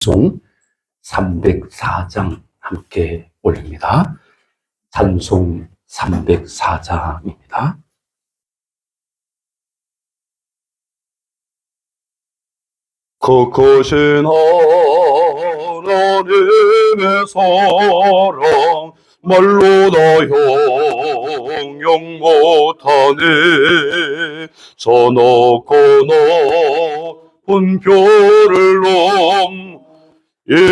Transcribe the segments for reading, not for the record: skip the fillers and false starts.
찬송 304장 함께 올립니다. 찬송 304장입니다. 거크신 하나님의 사랑 말로 다 형용 못하네. 저 높고 높은 별을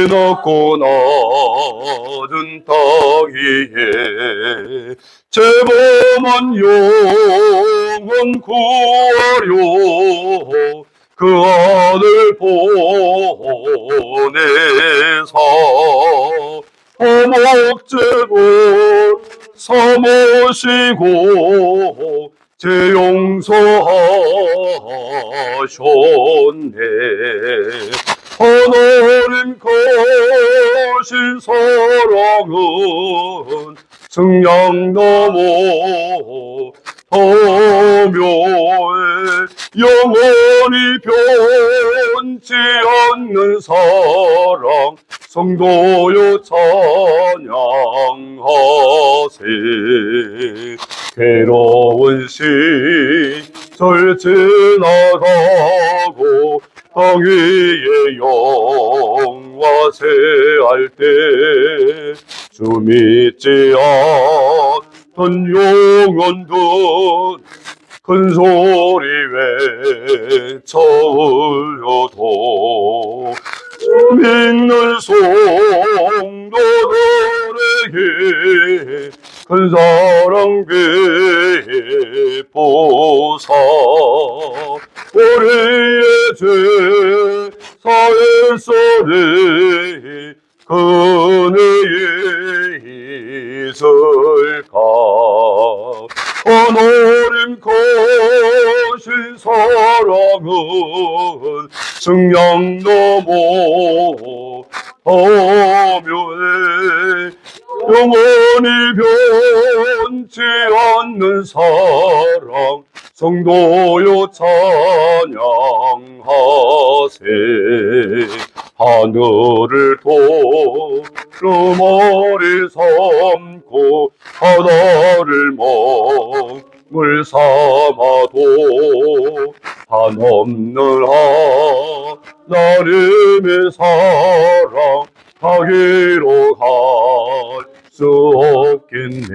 낮고 낮은 땅 위에 죄범한 영혼 구하려 그 아들 보내사 허목제를 삼으시고 제 용서하셨네. 하나님 거신 사랑은 성량 넘어 더묘해 영원히 변치 않는 사랑 성도여 찬양하세. 괴로운 시절 지나가고 땅 위에 영화세할 때 주 믿지 않던 영혼들 큰 소리 외쳐 울려도 주 믿는 성도들에게 큰 사랑 베푸사 우리의 죄 사했으니 그네에 있을까. 하나님 거신 사랑은 성량 넘어 더묘해 영원히 변치 않는 사랑 성도여 찬양하세. 하늘을 도루머리 삼고 바다를 먹물 삼아도 한없는 하나님의 사랑 가기로 갈 수 없겠네.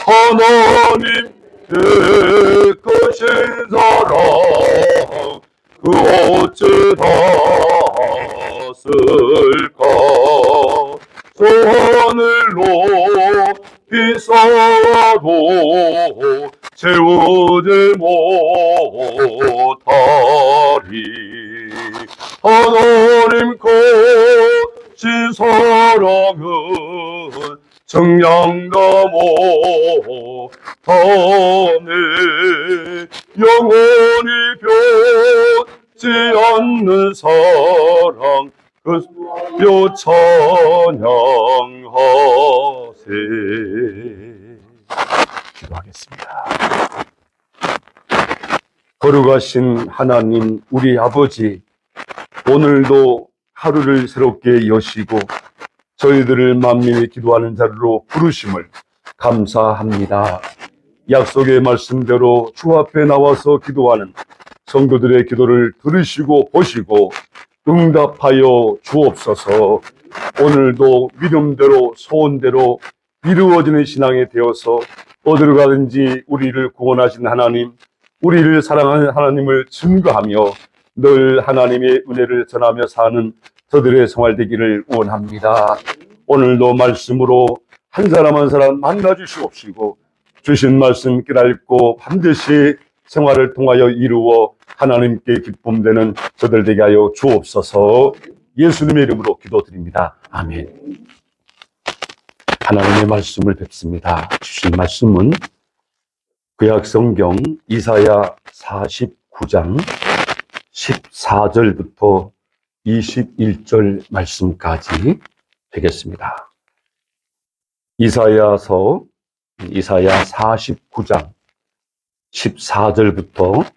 하나님 끝신 사랑 그 어찌 닿았을까. 저 하늘로 비싸도 채우지 못하리. 하나님 거신 사랑은 정량 넘어 다네. 영원히 변치 않는 사랑 그여 찬양하세. 기도하겠습니다. 거룩하신 하나님 우리 아버지, 오늘도 하루를 새롭게 여시고 저희들을 만민이 기도하는 자리로 부르심을 감사합니다. 약속의 말씀대로 주 앞에 나와서 기도하는 성도들의 기도를 들으시고 보시고 응답하여 주옵소서. 오늘도 믿음대로 소원대로 이루어지는 신앙이 되어서 어디로 가든지 우리를 구원하신 하나님, 우리를 사랑하는 하나님을 증거하며 늘 하나님의 은혜를 전하며 사는 저들의 생활 되기를 원합니다. 오늘도 말씀으로 한 사람 한 사람 만나 주시옵시고 주신 말씀 깨닫고 반드시 생활을 통하여 이루어 하나님께 기쁨 되는 저들 되게 하여 주옵소서. 예수님의 이름으로 기도드립니다. 아멘. 하나님의 말씀을 뵙습니다. 주신 말씀은 구약성경 이사야 49장 14절부터 21절 말씀까지 되겠습니다. 이사야 49장 14절부터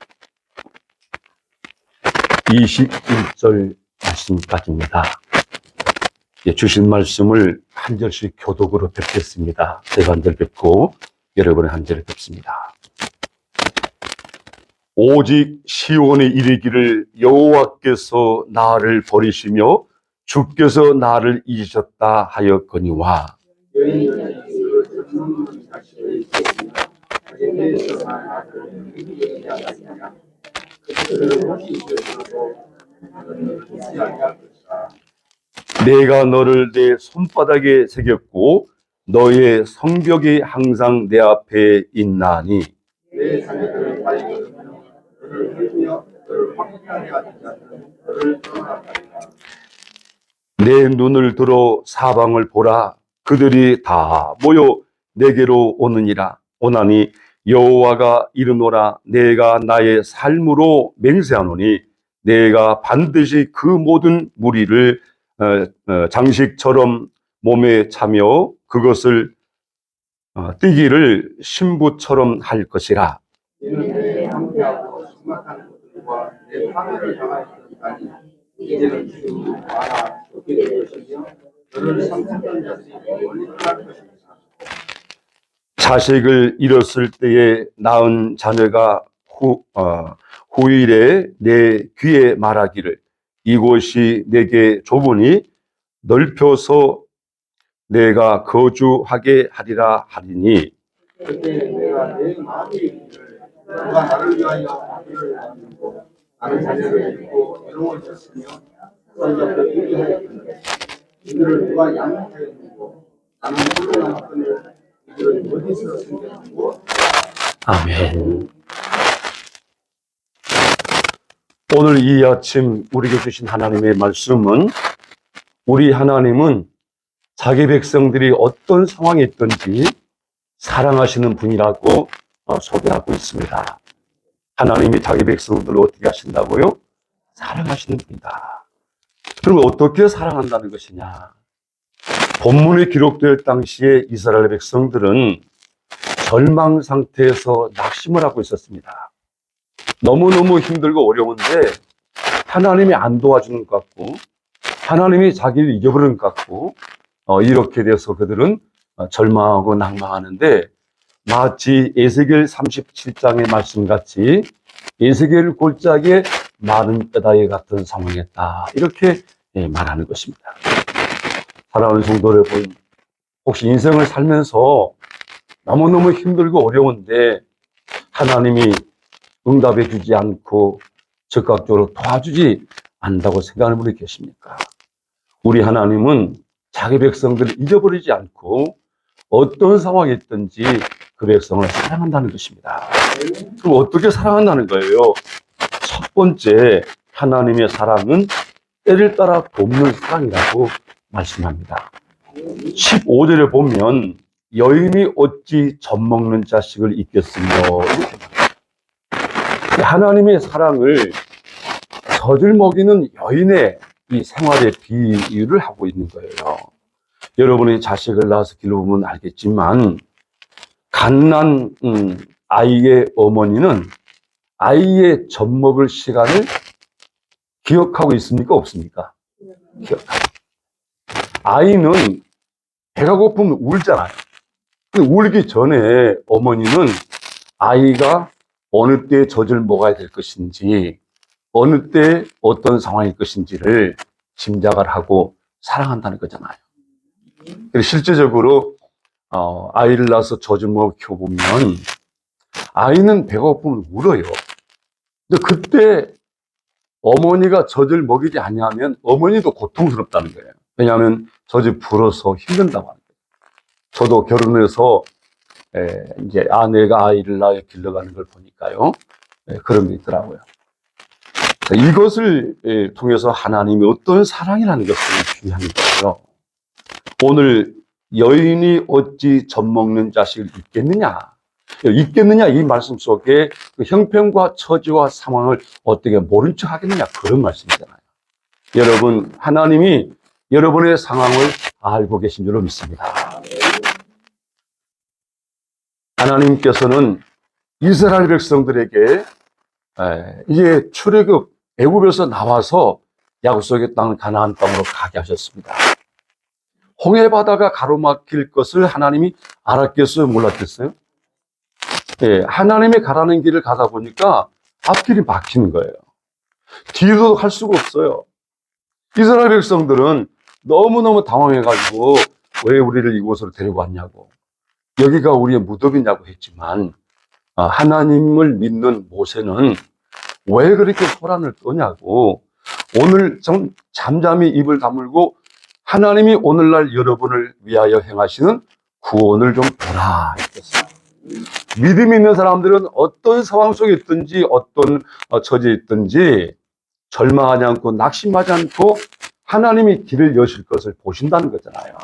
21절 말씀까지입니다. 주신 말씀을 한 절씩 교독으로 뵙겠습니다. 제가 한 절 뵙고 여러분의 한 절을 뵙습니다. 오직 시온에 이르기를 여호와께서 나를 버리시며 주께서 나를 잊으셨다 하였거니와 내가 너를 내 손바닥에 새겼고 너의 성벽이 항상 내 앞에 있나니 내 자녀들을 빨리 너를 흘리며 너를 확실하게 하는 자들은 너를 떠나가리라. 내 눈을 들어 사방을 보라. 그들이 다 모여 내게로 오나니 여호와가 이르노라. 내가 나의 삶으로 맹세하노니 내가 반드시 그 모든 무리를 장식처럼 몸에 차며 그것을 뛰기를 신부처럼 할 것이라. 이는 내 함께하고 심각한 것들과 내 파멸을 당하였다니 이제는 주님 와라 좋게 될 것이며 너를 삼켰던 자들이 멀리 떠날 것이니라. 자식을 잃었을 때에 낳은 자녀가 후일에 내 귀에 말하기를 이곳이 내게 좁으니 넓혀서 내가 거주하게 하리라 하리니 그때 내가 내 마음에 이르기를 누가 나를 위하여 아들을 낳는고 나는 자녀를 잃고 외로움을 쳤으며 선자도 이기하였거늘 이들을 누가 양육하였는고 나는 홀로 남았거늘 이들은 어디서 생겼는고. 아멘. 오늘 이 아침 우리에게 주신 하나님의 말씀은 우리 하나님은 자기 백성들이 어떤 상황에 있든지 사랑하시는 분이라고 소개하고 있습니다. 하나님이 자기 백성들을 어떻게 하신다고요? 사랑하시는 분이다. 그럼 어떻게 사랑한다는 것이냐? 본문에 기록될 당시에 이스라엘 백성들은 절망 상태에서 낙심을 하고 있었습니다. 너무너무 힘들고 어려운데 하나님이 안 도와주는 것 같고 하나님이 자기를 잊어버리는 것 같고 이렇게 돼서 그들은 절망하고 낭망하는데 마치 에스겔 37장의 말씀같이 에스겔 골짜기에 마른 뼈다귀 같은 상황이었다. 이렇게 말하는 것입니다. 사랑하는 성도 여러분, 혹시 인생을 살면서 너무너무 힘들고 어려운데 하나님이 응답해 주지 않고 적극적으로 도와주지 않는다고 생각하는 분이 계십니까? 우리 하나님은 자기 백성들을 잊어버리지 않고 어떤 상황이 있든지 그 백성을 사랑한다는 것입니다. 그럼 어떻게 사랑한다는 거예요? 첫 번째, 하나님의 사랑은 때를 따라 돕는 사랑이라고 말씀합니다. 15절에 보면 여인이 어찌 젖먹는 자식을 잊겠으며 이렇게 말합니다. 하나님의 사랑을 젖을 먹이는 여인의 이 생활의 비유를 하고 있는 거예요. 여러분이 자식을 낳아서 길러보면 알겠지만 갓난 아이의 어머니는 아이의 젖먹을 시간을 기억하고 있습니까? 없습니까? 기억하고. 아이는 배가 고프면 울잖아요. 울기 전에 어머니는 아이가 어느 때 젖을 먹어야 될 것인지 어느 때 어떤 상황일 것인지를 짐작을 하고 사랑한다는 거잖아요. 실제적으로 아이를 낳아서 젖을 먹어 키워보면 아이는 배가 고프면 울어요. 근데 그때 어머니가 젖을 먹이지 않으면 어머니도 고통스럽다는 거예요. 왜냐하면 젖이 불어서 힘든다고 하는 거예요. 저도 결혼해서 이제 아내가 아이를 낳아 길러가는 걸 보니까요. 그런 게 있더라고요. 이것을 통해서 하나님이 어떤 사랑이라는 것을 중요한 거예요. 오늘 여인이 어찌 젖먹는 자식을 잊겠느냐? 잊겠느냐? 이 말씀 속에 그 형편과 처지와 상황을 어떻게 모른 척 하겠느냐? 그런 말씀이잖아요. 여러분, 하나님이 여러분의 상황을 알고 계신 줄로 믿습니다. 하나님께서는 이스라엘 백성들에게 이제 출애굽 애굽에서 나와서 약속의 땅 가나안 땅으로 가게 하셨습니다. 홍해 바다가 가로막힐 것을 하나님이 알았겠어요? 몰랐겠어요? 예, 하나님이 가라는 길을 가다 보니까 앞길이 막히는 거예요. 뒤도 할 수가 없어요. 이스라엘 백성들은 너무너무 당황해가지고 왜 우리를 이곳으로 데리고 왔냐고, 여기가 우리의 무덤이냐고 했지만, 하나님을 믿는 모세는 왜 그렇게 소란을 떠냐고, 오늘 좀 잠잠히 입을 다물고 하나님이 오늘날 여러분을 위하여 행하시는 구원을 좀 보라 했겠어요. 믿음 있는 사람들은 어떤 상황 속에 있든지 어떤 처지에 있든지 절망하지 않고 낙심하지 않고 하나님이 길을 여실 것을 보신다는 거잖아요.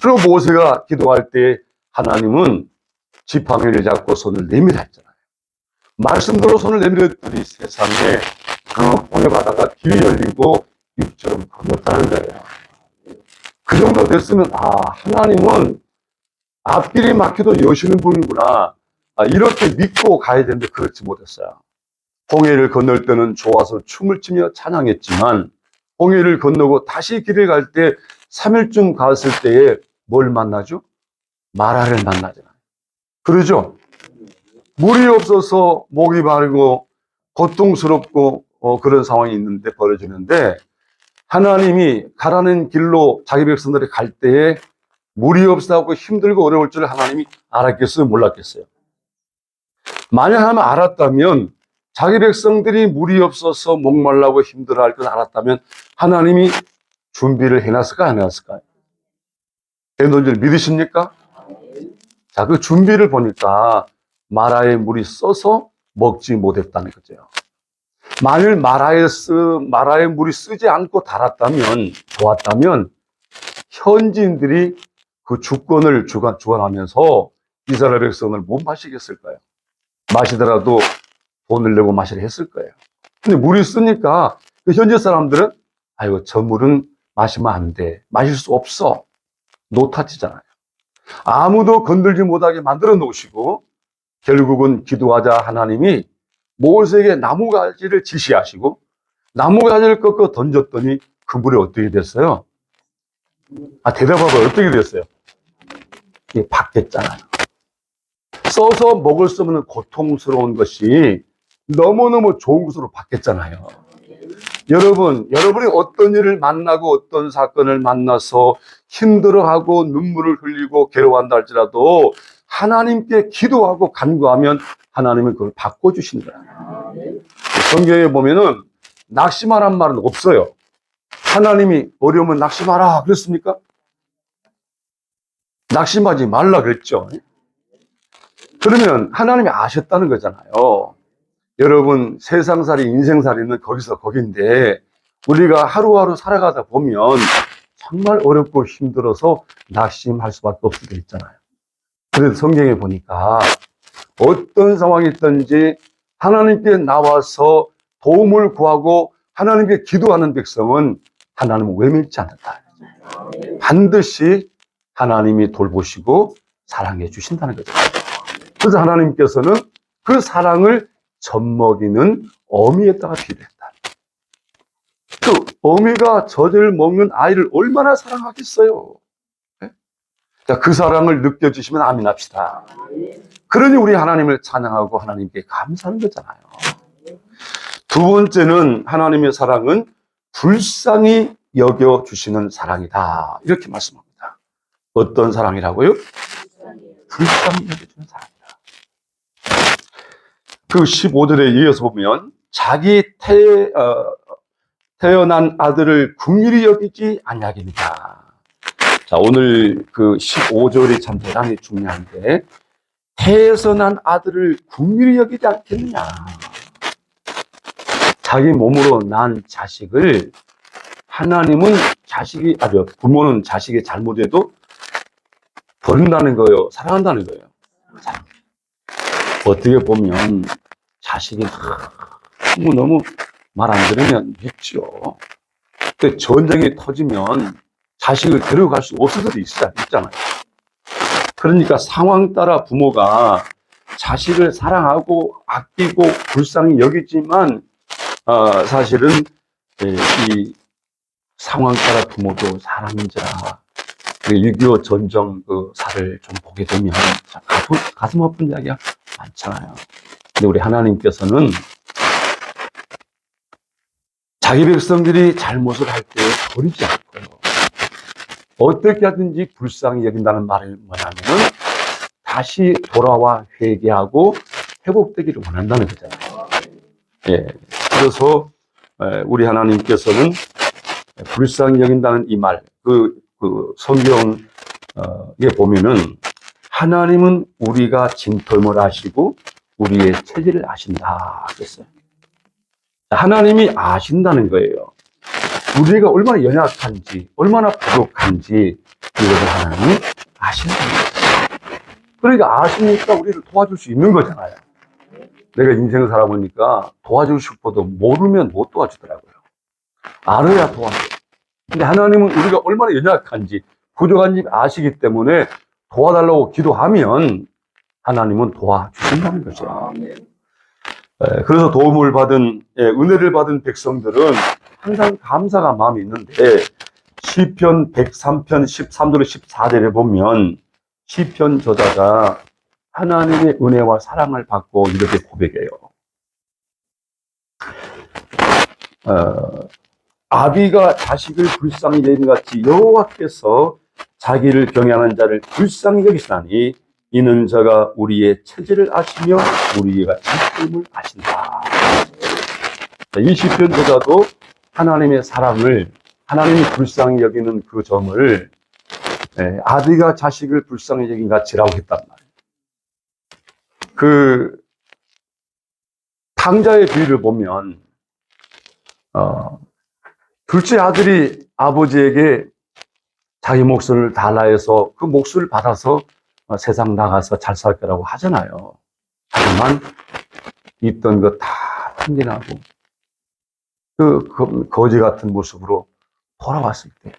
그리고 모세가 기도할 때 하나님은 지팡이를 잡고 손을 내밀어 했잖아요. 말씀대로 손을 내밀었더니 세상에 그 홍해 바다가 길이 열리고 입처럼 건넜다는 거예요. 그 정도 됐으면 하나님은 앞길이 막혀도 여시는 분이구나, 이렇게 믿고 가야 되는데 그렇지 못했어요. 홍해를 건널 때는 좋아서 춤을 추며 찬양했지만 홍해를 건너고 다시 길을 갈 때 3일쯤 갔을 때에 뭘 만나죠? 마라를 만나잖아요. 그러죠? 물이 없어서 목이 마르고 고통스럽고 그런 상황이 있는데 벌어지는데, 하나님이 가라는 길로 자기 백성들이 갈 때에 물이 없다고 힘들고 어려울 줄 하나님이 알았겠어요? 몰랐겠어요? 만약 하나님 알았다면, 자기 백성들이 물이 없어서 목말라고 힘들어할 걸 알았다면 하나님이 준비를 해놨을까 안 해놨을까요? 해놓은 줄 믿으십니까? 자, 그 준비를 보니까 마라에 물이 써서 먹지 못했다는 거죠. 만일 마라에 물이 쓰지 않고 달았다면, 좋았다면 현지인들이 그 주권을 주관하면서 이스라엘 백성을 못 마시겠을까요? 마시더라도 돈을 내고 마시려 했을 거예요. 근데 물이 쓰니까 그 현지 사람들은 아이고, 저 물은 마시면 안 돼, 마실 수 없어, 노타치잖아요. 아무도 건들지 못하게 만들어 놓으시고 결국은 기도하자 하나님이 모세에게 나무가지를 지시하시고 나무가지를 꺾어 던졌더니 그 물이 어떻게 됐어요? 대답하고 어떻게 됐어요? 이게 바뀌었잖아요. 써서 먹을 수 없는 고통스러운 것이 너무너무 좋은 것으로 바뀌었잖아요. 여러분이 어떤 일을 만나고 어떤 사건을 만나서 힘들어하고 눈물을 흘리고 괴로워한다 할지라도 하나님께 기도하고 간구하면 하나님은 그걸 바꿔주시는 거예요. 성경에 보면은 낙심하란 말은 없어요. 하나님이 어려우면 낙심하라 그랬습니까? 낙심하지 말라 그랬죠. 그러면 하나님이 아셨다는 거잖아요. 여러분, 세상살이 인생살이는 거기서 거긴데 우리가 하루하루 살아가다 보면 정말 어렵고 힘들어서 낙심할 수밖에 없을 때 있잖아요. 그래서 성경에 보니까 어떤 상황이 있든지 하나님께 나와서 도움을 구하고 하나님께 기도하는 백성은 하나님은 외면치 않는다. 반드시 하나님이 돌보시고 사랑해 주신다는 거죠. 그래서 하나님께서는 그 사랑을 젖먹이는 어미에다가 비유했다. 그 어미가 젖을 먹는 아이를 얼마나 사랑하겠어요. 자, 그 사랑을 느껴주시면 아멘합시다. 그러니 우리 하나님을 찬양하고 하나님께 감사하는 거잖아요. 두 번째는 하나님의 사랑은 불쌍히 여겨주시는 사랑이다, 이렇게 말씀합니다. 어떤 사랑이라고요? 불쌍히 여겨주는 사랑이다. 그 15절에 이어서 보면 자기 태어난 아들을 긍휼히 여기지 아니하겠느냐. 자, 오늘 그 15절이 참 대단히 중요한데, 태에서 난 아들을 긍휼히 여기지 않겠느냐. 자기 몸으로 난 자식을 하나님은 부모는 자식이 잘못해도 버린다는 거예요. 사랑한다는 거예요. 어떻게 보면 자식이 너무 말 안 들으면 밉죠. 근데 전쟁이 터지면 자식을 데려갈 수 없을 수도 있잖아요. 그러니까 상황 따라 부모가 자식을 사랑하고 아끼고 불쌍히 여기지만 사실은 이 상황 따라 부모도 사람인지라 6.25 전정 그 사를 좀 보게 되면 참 가슴 아픈 이야기가 많잖아요. 근데 우리 하나님께서는 자기 백성들이 잘못을 할 때 버리지 않고요. 어떻게 하든지 불쌍히 여긴다는 말은 뭐냐면은 다시 돌아와 회개하고 회복되기를 원한다는 거잖아요. 예. 그래서 우리 하나님께서는 불쌍히 여긴다는 이 말, 그 성경에 보면은 하나님은 우리가 진토임을 아시고 우리의 체질을 아신다 그랬어요. 하나님이 아신다는 거예요. 우리가 얼마나 연약한지, 얼마나 부족한지 이것을 하나님이 아신다는 거예요. 그러니까 아시니까 우리를 도와줄 수 있는 거잖아요. 내가 인생을 살아보니까 도와주고 싶어도 모르면 못 도와주더라고요. 알아야 도와줘요. 근데 하나님은 우리가 얼마나 연약한지, 부족한지 아시기 때문에 도와달라고 기도하면 하나님은 도와주신다는 거죠. 그래서 도움을 받은, 은혜를 받은 백성들은 항상 감사가 마음이 있는데, 시편 103편 13절 14절에 보면 시편 저자가 하나님의 은혜와 사랑을 받고 이렇게 고백해요. 아비가 자식을 불쌍히 여기는 같이 여호와께서 자기를 경외하는 자를 불쌍히 여기시나니 이는 저가 우리의 체질을 아시며 우리가 진심을 아신다. 이 시편 저자도 하나님의 사랑을, 하나님이 불쌍히 여기는 그 점을 아비가 자식을 불쌍히 여긴 같이라고 했단 말이에요. 그 탕자의 비유를 보면 둘째 아들이 아버지에게 자기 몫을 달라해서 그 몫을 받아서 세상 나가서 잘 살 거라고 하잖아요. 하지만 있던 거 다 탕진하고 그 거지 같은 모습으로 돌아왔을 때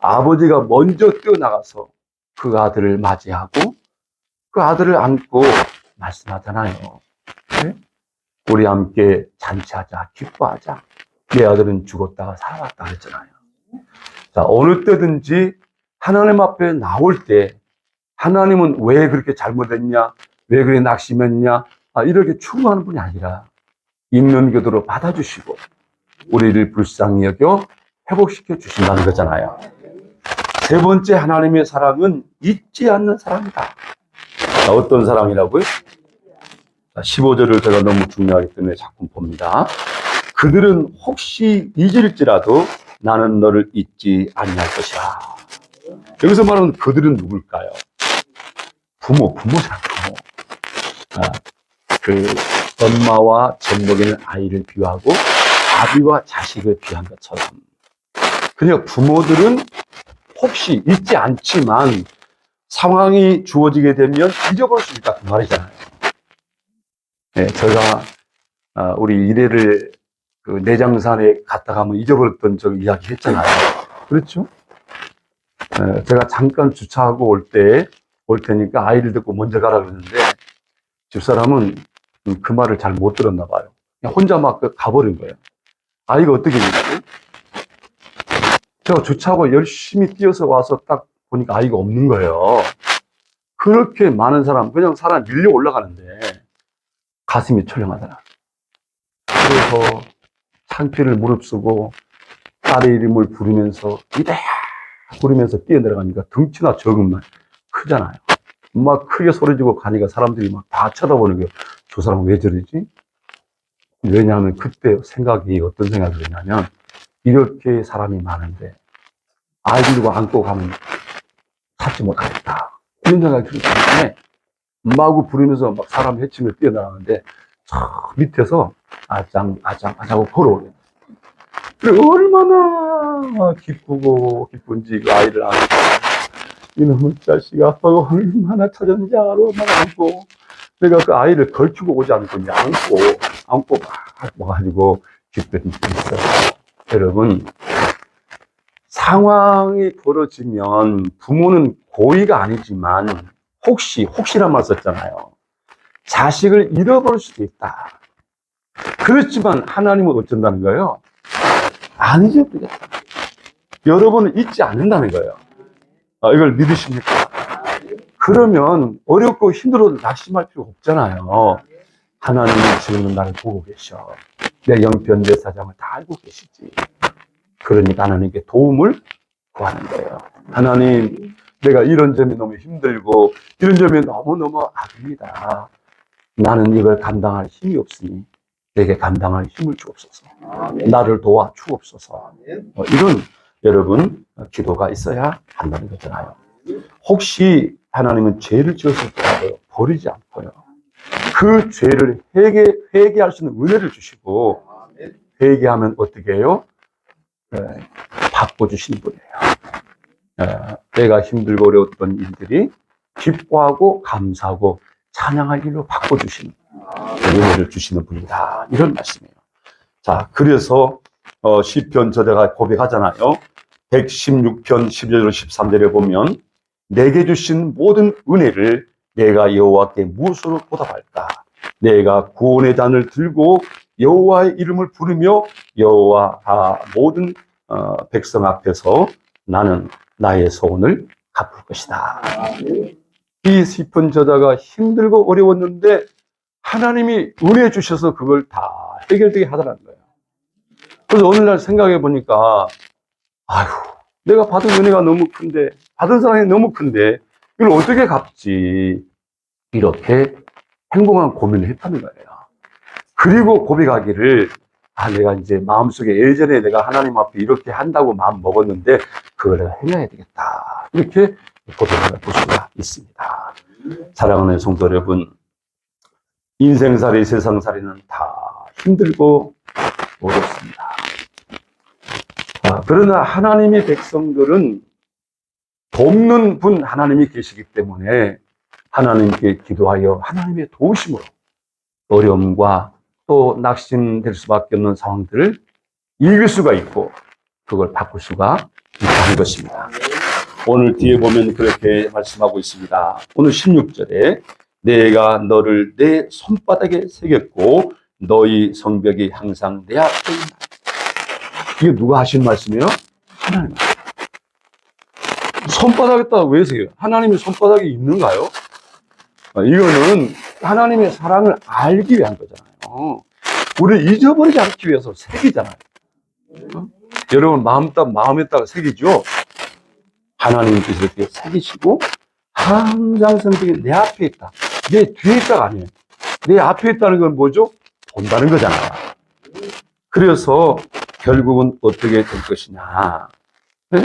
아버지가 먼저 뛰어나가서 그 아들을 맞이하고 그 아들을 안고 말씀하잖아요. 네? 우리 함께 잔치하자, 기뻐하자. 내 아들은 죽었다가 살아났다 그랬잖아요. 자, 어느 때든지 하나님 앞에 나올 때 하나님은 왜 그렇게 잘못했냐, 왜 그래 낙심했냐, 이렇게 추구하는 분이 아니라 있는 그대로 받아주시고 우리를 불쌍히 여겨 회복시켜 주신다는 거잖아요. 세 번째 하나님의 사랑은 잊지 않는 사랑이다. 자, 어떤 사랑이라고요? 15절을 제가 너무 중요하기 때문에 자꾸 봅니다. 그들은 혹시 잊을지라도 나는 너를 잊지 아니할 것이야. 여기서 말하는 그들은 누굴까요? 부모잖아, 부모. 그 엄마와 젖먹이는 아이를 비유하고 아비와 자식을 비유한 것처럼. 그러니까 부모들은 혹시 잊지 않지만 상황이 주어지게 되면 잊어버릴 수 있다 그 말이잖아요. 네, 제가 우리 이래를 그 내장산에 갔다가 한번 잊어버렸던 적 이야기 했잖아요. 그렇죠? 네, 제가 잠깐 주차하고 올 테니까 아이를 데리고 먼저 가라 그랬는데 집사람은 그 말을 잘 못 들었나 봐요. 그냥 혼자 막 가버린 거예요. 아이가 어떻게 됐지? 제가 주차하고 열심히 뛰어서 와서 딱 보니까 아이가 없는 거예요. 그렇게 많은 그냥 사람 밀려 올라가는데 가슴이 철렁하더라. 그래서 창피를 무릅쓰고 딸의 이름을 부르면서 이래야 부르면서 뛰어내려가니까 덩치나 적으면 크잖아요. 막 크게 소리지고 가니까 사람들이 막 다 쳐다보는 거예요. 저 사람 왜 저러지? 왜냐하면 그때 생각이 어떤 생각이 드냐면 이렇게 사람이 많은데 아이 들고 안고 가면 찾지 못하겠다. 이런 생각이 들기 때문에 마구 부르면서 막 사람 해치며 뛰어나가는데 저 밑에서 아장하고 걸어오는. 그래 얼마나 기쁘고 기쁜지 그 아이를 안고 이놈의 자식 아빠가 얼마나 찾았는지 알아. 막 안고 내가 그 아이를 걸치고 오지 않고 그냥 안고 막 와가지고 기뻤던 적이 있어요. 여러분 상황이 벌어지면 부모는 고의가 아니지만 혹시란 말 썼잖아요. 자식을 잃어버릴 수도 있다. 그렇지만 하나님은 어쩐다는 거예요? 안 잊어버리겠다. 여러분을 잊지 않는다는 거예요. 이걸 믿으십니까? 그러면 어렵고 힘들어도 낙심할 필요 없잖아요. 하나님은 지금 나를 보고 계셔. 내 영편, 내 사정을 다 알고 계시지. 그러니까 하나님께 도움을 구하는 거예요. 하나님, 내가 이런 점이 너무 힘들고 이런 점이 너무너무 아픕니다. 나는 이걸 감당할 힘이 없으니 내게 감당할 힘을 주옵소서. 나를 도와 주옵소서. 이런 여러분 기도가 있어야 한다는 거잖아요. 혹시 하나님은 죄를 지었을 때라도 버리지 않고요. 그 죄를 회개할 수 있는 은혜를 주시고 회개하면 어떻게 해요? 바꿔주시는 분이에요. 내가 힘들고 어려웠던 일들이 기뻐하고 감사하고 찬양할 일로 바꿔주시는 은혜를 주시는 분이다. 이런 말씀이에요. 자, 그래서 시편 저자가 고백하잖아요. 116편 12절 13절에 보면 내게 주신 모든 은혜를 내가 여호와께 무엇으로 보답할까? 내가 구원의 잔을 들고 여호와의 이름을 부르며 여호와 모든 백성 앞에서 나는 나의 소원을 갚을 것이다. 이 시편 저자가 힘들고 어려웠는데 하나님이 은혜 주셔서 그걸 다 해결되게 하더라는 거예요. 그래서 오늘날 생각해 보니까 아휴, 내가 받은 은혜가 너무 큰데, 받은 사랑이 너무 큰데 이걸 어떻게 갚지? 이렇게 행복한 고민을 했다는 거예요. 그리고 고백하기를 내가 이제 마음속에 예전에 내가 하나님 앞에 이렇게 한다고 마음 먹었는데 그걸 내가 해내야 되겠다. 이렇게 고백을 볼 수가 있습니다. 사랑하는 성도 여러분, 인생살이 세상살이는 다 힘들고 어렵습니다. 그러나 하나님의 백성들은 돕는 분 하나님이 계시기 때문에 하나님께 기도하여 하나님의 도우심으로 어려움과 또 낙심될 수밖에 없는 상황들을 이길 수가 있고 그걸 바꿀 수가 있다는 것입니다. 오늘 뒤에 보면 그렇게 말씀하고 있습니다. 오늘 16절에 내가 너를 내 손바닥에 새겼고 너희 성벽이 항상 내 앞에 있다. 이게 누가 하신 말씀이에요? 하나님. 손바닥에다가 왜 새겨요? 하나님의 손바닥이 있는가요? 이거는 하나님의 사랑을 알기 위한 거잖아요. 우리를 잊어버리지 않기 위해서 새기잖아요. 여러분 마음에다가 새기죠? 하나님께서 이렇게 새기시고 항상 성벽이 내 앞에 있다. 내 뒤에 있다가 아니에요. 내 앞에 있다는 건 뭐죠? 본다는 거잖아요. 그래서 결국은 어떻게 될 것이냐. 네?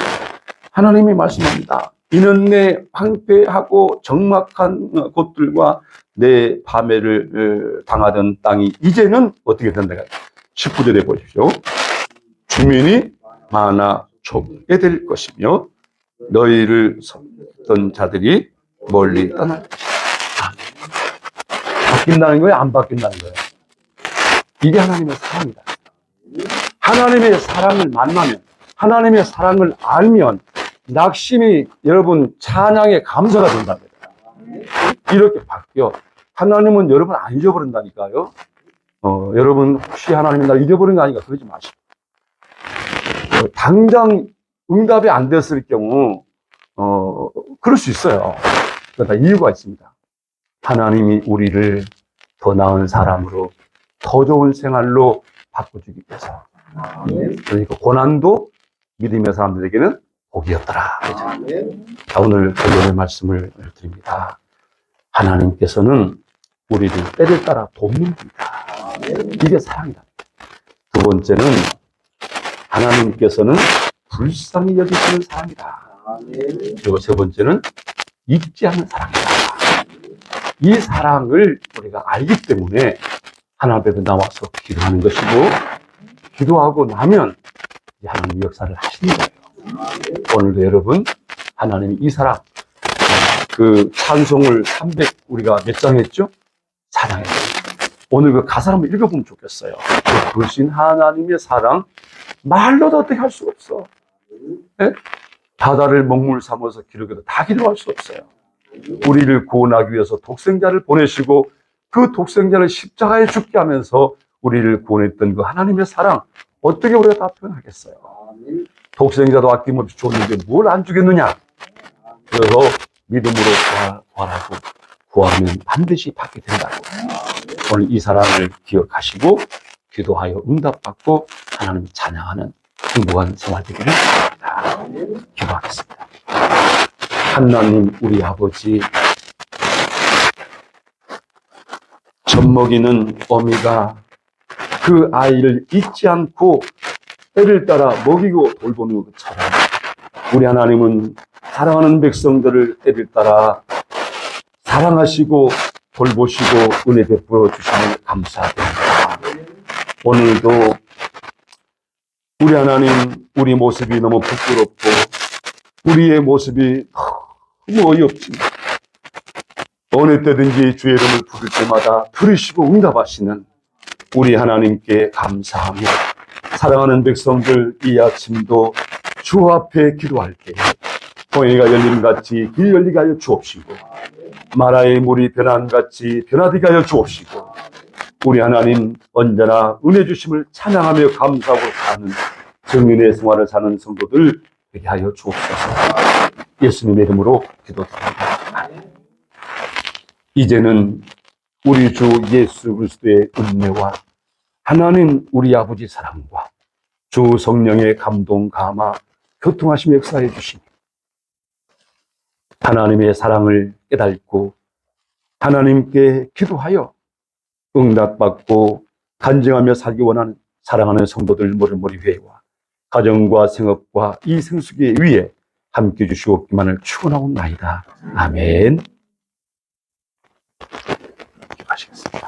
하나님이 말씀합니다. 이는 내 황폐하고 적막한 곳들과 내 파멸을 당하던 땅이 이제는 어떻게 된다. 19절에 보십시오. 주민이 많아 좁게 될 것이며 너희를 섬던 자들이 멀리 떠날 것이다. 바뀐다는 거예요? 안 바뀐다는 거예요? 이게 하나님의 사랑이다. 하나님의 사랑을 만나면, 하나님의 사랑을 알면 낙심이 여러분 찬양의 감사가 된다는 거예요. 이렇게 바뀌어. 하나님은 여러분 안 잊어버린다니까요. 여러분 혹시 하나님이 날 잊어버린 거 아닌가 그러지 마시고. 당장 응답이 안 됐을 경우 그럴 수 있어요. 그러나 이유가 있습니다. 하나님이 우리를 더 나은 사람으로 더 좋은 생활로 바꿔주기 위해서. 그러니까 고난도 믿음의 사람들에게는 복이었더라. 자, 오늘 본론의 말씀을 드립니다. 하나님께서는 우리를 때를 따라 돕는 분이다. 이게 사랑이다. 두 번째는 하나님께서는 불쌍히 여기시는 사랑이다. 그리고 세 번째는 잊지 않는 사랑이다. 이 사랑을 우리가 알기 때문에 하나님 앞에 나와서 기도하는 것이고 기도하고 나면 하나님 역사를 하시는 거예요. 오늘도 여러분 하나님이 이 사랑 그 찬송을 300 우리가 몇 장 했죠? 4장 했어요. 오늘 그 가사를 한번 읽어보면 좋겠어요. 크신 하나님의 사랑 말로도 어떻게 할 수가 없어. 네? 바다를 먹물 삼아서 기록해도 다 기록할 수 없어요. 우리를 구원하기 위해서 독생자를 보내시고 그 독생자를 십자가에 죽게 하면서 우리를 구원했던 그 하나님의 사랑 어떻게 우리가 다 표현하겠어요? 독생자도 아낌없이 줬는데 뭘 안 주겠느냐? 그래서 믿음으로 구하라고 구하면 반드시 받게 된다고. 오늘 이 사랑을 기억하시고 기도하여 응답받고 하나님 찬양하는 행복한 생활 되기를 바랍니다. 기도하겠습니다. 하나님 우리 아버지, 젖먹이는 어미가 그 아이를 잊지 않고 때를 따라 먹이고 돌보는 것처럼 우리 하나님은 사랑하는 백성들을 때를 따라 사랑하시고 돌보시고 은혜 베풀어 주시면 감사드립니다. 오늘도 우리 하나님, 우리 모습이 너무 부끄럽고 우리의 모습이 너무 어이없습니다. 어느 때든지 주의 이름을 부를 때마다 들으시고 응답하시는 우리 하나님께 감사하며 사랑하는 백성들 이 아침도 주 앞에 기도할 때 홍해가 열림같이 길 열리게 하여 주옵시고 마라의 물이 변함같이 변화되게 하여 주옵시고 우리 하나님 언제나 은혜 주심을 찬양하며 감사하고 사는 정인의 생활을 사는 성도들 되게 하여 주옵소서. 예수님의 이름으로 기도드립니다. 이제는 우리 주 예수 그리스도의 은혜와 하나님 우리 아버지 사랑과 주 성령의 감동 감화 교통하심에 역사해 주시니 하나님의 사랑을 깨닫고 하나님께 기도하여 응답받고 간증하며 살기 원하는 사랑하는 성도들 모리모리 회와 가정과 생업과 이 생수기 위에 함께 주시옵기만을 축원하옵나이다. 아멘. 기도하시겠습니다.